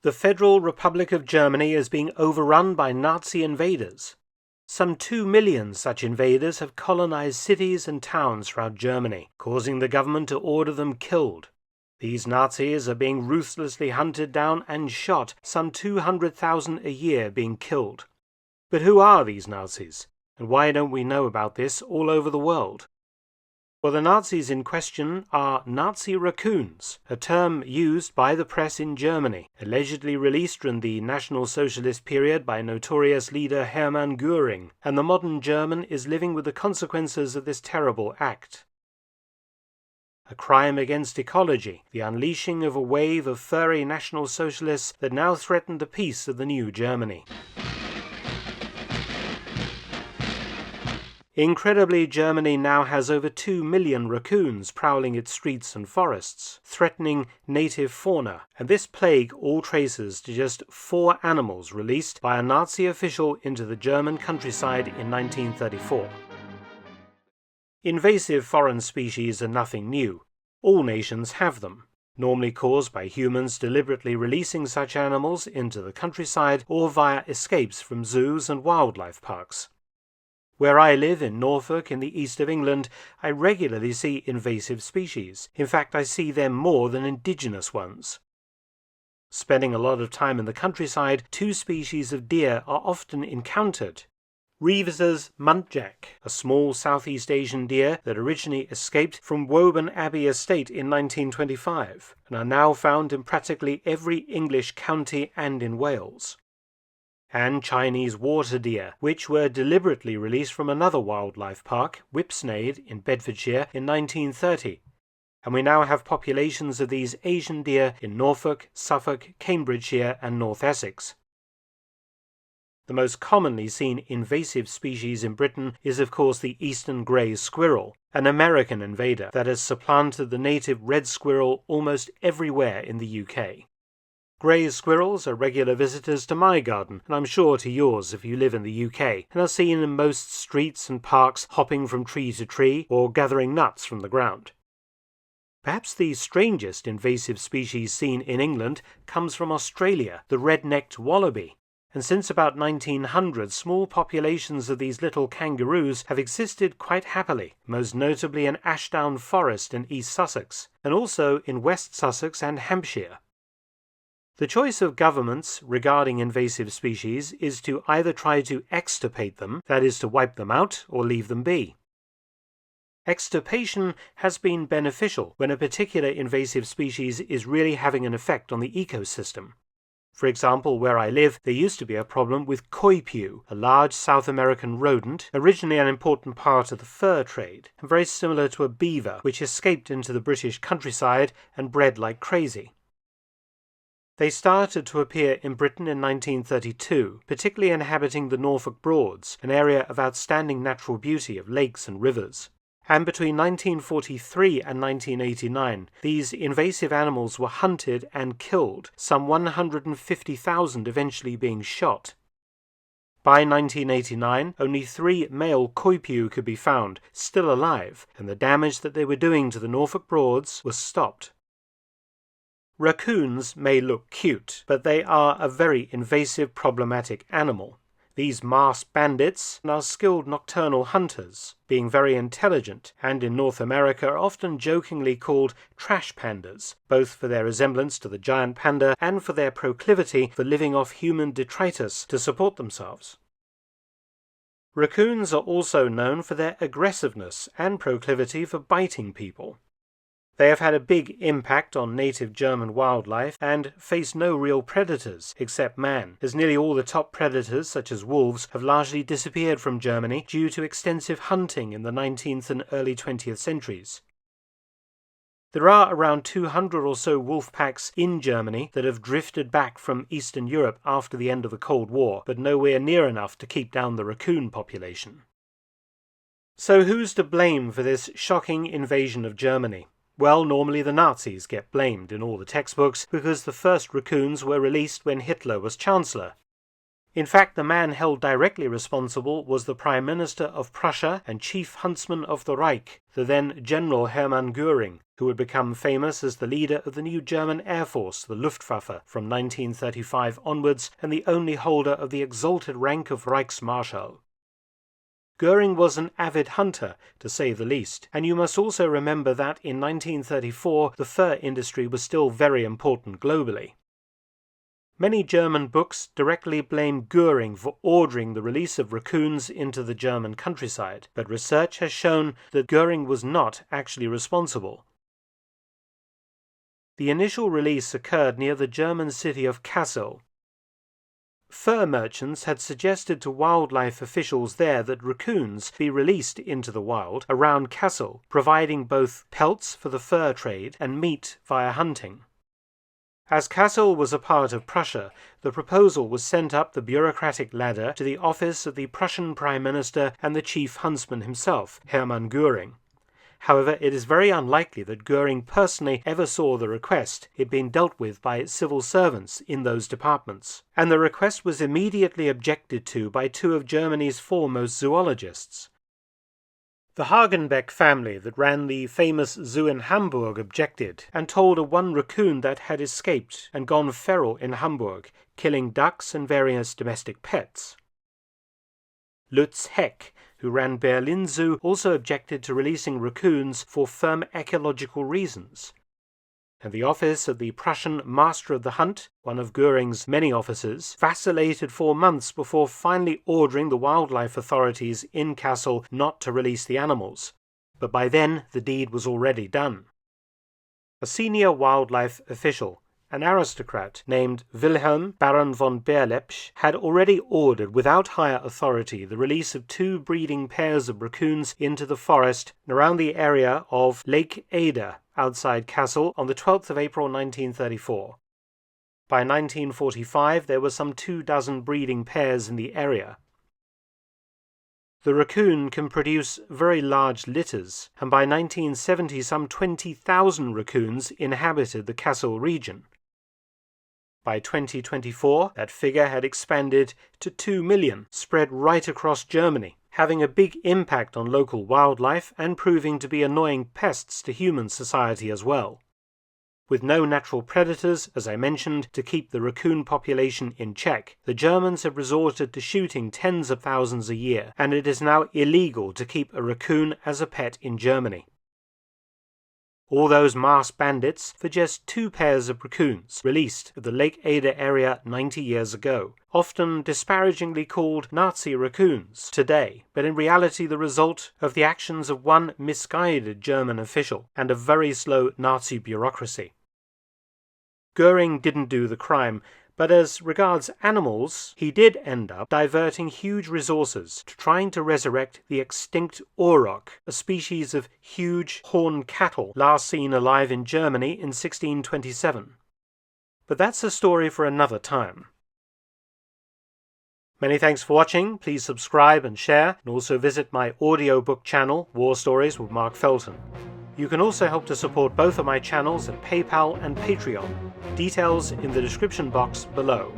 The Federal Republic of Germany is being overrun by Nazi invaders. Some 2 million such invaders have colonized cities and towns throughout Germany, causing the government to order them killed. These Nazis are being ruthlessly hunted down and shot, some 200,000 a year being killed. But who are these Nazis, and why don't we know about this all over the world? Well, the Nazis in question are Nazi Raccoons, a term used by the press in Germany, allegedly released during the National Socialist period by notorious leader Hermann Göring, and the modern German is living with the consequences of this terrible act. A crime against ecology, the unleashing of a wave of furry National Socialists that now threaten the peace of the new Germany. Incredibly, Germany now has over 2 million raccoons prowling its streets and forests, threatening native fauna, and this plague all traces to just 4 animals released by a Nazi official into the German countryside in 1934. Invasive foreign species are nothing new. All nations have them, normally caused by humans deliberately releasing such animals into the countryside or via escapes from zoos and wildlife parks. Where I live in Norfolk in the east of England, I regularly see invasive species. In fact, I see them more than indigenous ones. Spending a lot of time in the countryside, 2 species of deer are often encountered. Reeves' muntjac, a small Southeast Asian deer that originally escaped from Woburn Abbey Estate in 1925 and are now found in practically every English county and in Wales. And Chinese water deer, which were deliberately released from another wildlife park, Whipsnade, in Bedfordshire in 1930. And we now have populations of these Asian deer in Norfolk, Suffolk, Cambridgeshire and North Essex. The most commonly seen invasive species in Britain is of course the eastern grey squirrel, an American invader that has supplanted the native red squirrel almost everywhere in the UK. Grey squirrels are regular visitors to my garden, and I'm sure to yours if you live in the UK, and are seen in most streets and parks hopping from tree to tree or gathering nuts from the ground. Perhaps the strangest invasive species seen in England comes from Australia, the red-necked wallaby, and since about 1900 small populations of these little kangaroos have existed quite happily, most notably in Ashdown Forest in East Sussex, and also in West Sussex and Hampshire. The choice of governments regarding invasive species is to either try to extirpate them, that is to wipe them out, or leave them be. Extirpation has been beneficial when a particular invasive species is really having an effect on the ecosystem. For example, where I live, there used to be a problem with coypu, a large South American rodent, originally an important part of the fur trade, and very similar to a beaver, which escaped into the British countryside and bred like crazy. They started to appear in Britain in 1932, particularly inhabiting the Norfolk Broads, an area of outstanding natural beauty of lakes and rivers. And between 1943 and 1989, these invasive animals were hunted and killed, some 150,000 eventually being shot. By 1989, only 3 male coypu could be found, still alive, and the damage that they were doing to the Norfolk Broads was stopped. Raccoons may look cute, but they are a very invasive, problematic animal. These masked bandits are skilled nocturnal hunters, being very intelligent, and in North America are often jokingly called trash pandas, both for their resemblance to the giant panda and for their proclivity for living off human detritus to support themselves. Raccoons are also known for their aggressiveness and proclivity for biting people. They have had a big impact on native German wildlife and face no real predators except man, as nearly all the top predators, such as wolves, have largely disappeared from Germany due to extensive hunting in the 19th and early 20th centuries. There are around 200 or so wolf packs in Germany that have drifted back from Eastern Europe after the end of the Cold War, but nowhere near enough to keep down the raccoon population. So who's to blame for this shocking invasion of Germany? Well, normally the Nazis get blamed in all the textbooks because the first raccoons were released when Hitler was Chancellor. In fact, the man held directly responsible was the Prime Minister of Prussia and Chief Huntsman of the Reich, the then General Hermann Göring, who would become famous as the leader of the new German Air Force, the Luftwaffe, from 1935 onwards, and the only holder of the exalted rank of Reichsmarschall. Göring was an avid hunter, to say the least, and you must also remember that in 1934 the fur industry was still very important globally. Many German books directly blame Göring for ordering the release of raccoons into the German countryside, but research has shown that Göring was not actually responsible. The initial release occurred near the German city of Kassel. Fur merchants had suggested to wildlife officials there that raccoons be released into the wild around Kassel, providing both pelts for the fur trade and meat via hunting. As Kassel was a part of Prussia, the proposal was sent up the bureaucratic ladder to the office of the Prussian Prime Minister and the chief huntsman himself, Hermann Göring. However, it is very unlikely that Göring personally ever saw the request, it being dealt with by civil servants in those departments, and the request was immediately objected to by two of Germany's foremost zoologists. The Hagenbeck family that ran the famous zoo in Hamburg objected, and told of one raccoon that had escaped and gone feral in Hamburg, killing ducks and various domestic pets. Lutz Heck, who ran Berlin Zoo, also objected to releasing raccoons for firm ecological reasons. And the office of the Prussian Master of the Hunt, one of Göring's many officers, vacillated for months before finally ordering the wildlife authorities in Kassel not to release the animals. But by then the deed was already done. A senior wildlife official, an aristocrat named Wilhelm Baron von Berlepsch, had already ordered without higher authority the release of 2 breeding pairs of raccoons into the forest around the area of Lake Eder outside Kassel on the 12th of April 1934. By 1945 there were some 24 breeding pairs in the area. The raccoon can produce very large litters, and by 1970 some 20,000 raccoons inhabited the Kassel region. By 2024, that figure had expanded to 2 million, spread right across Germany, having a big impact on local wildlife and proving to be annoying pests to human society as well. With no natural predators, as I mentioned, to keep the raccoon population in check, the Germans have resorted to shooting tens of thousands a year, and it is now illegal to keep a raccoon as a pet in Germany. All those masked bandits for just 2 pairs of raccoons released at the Lake Eder area 90 years ago, often disparagingly called Nazi raccoons today, but in reality the result of the actions of one misguided German official and a very slow Nazi bureaucracy. Göring didn't do the crime, but as regards animals, he did end up diverting huge resources to trying to resurrect the extinct auroch, a species of huge horned cattle last seen alive in Germany in 1627. But that's a story for another time. Many thanks for watching. Please subscribe and share, and also visit my audiobook channel, War Stories with Mark Felton. You can also help to support both of my channels at PayPal and Patreon. Details in the description box below.